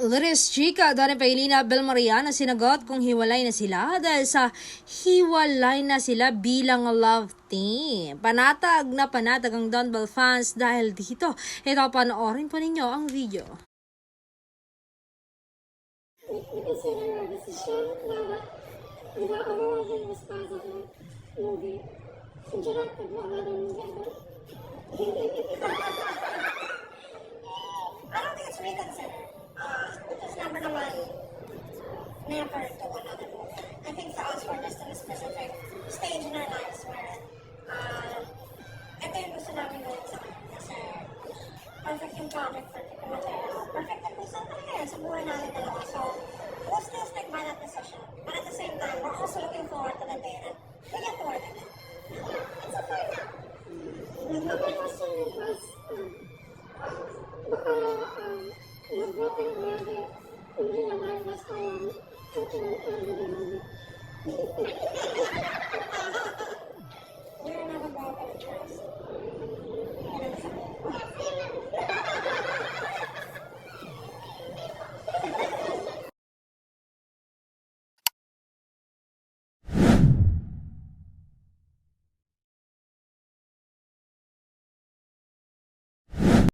Liris Chica, Donna Pailina Belmariana sinagot kung hiwalay na sila dahil sa hiwalay na sila bilang love team. Panatag na panatag ang Don Bell fans dahil dito. Ito, panoorin po ninyo ang video. Consider our decision na without overwhelming response of the movie. Directed by Madam Gabby. I don't think it's reconsidered. Because number one, never to another movie. I think for us, we're just in a specific stage in our lives where ito yung gusto namin gawin sa kanya. Kasi perfect yung project for Tito Mateo. Perfect yung gusto talaga yan sa buhay namin dalawa. So, we'll still stick by that decision. But at the same time, we're also looking forward to the day that we get to work again. It's a fair now. Nagpapay kasi was baka nag-broken already hindi naman mas kayang tutuloy ang movie.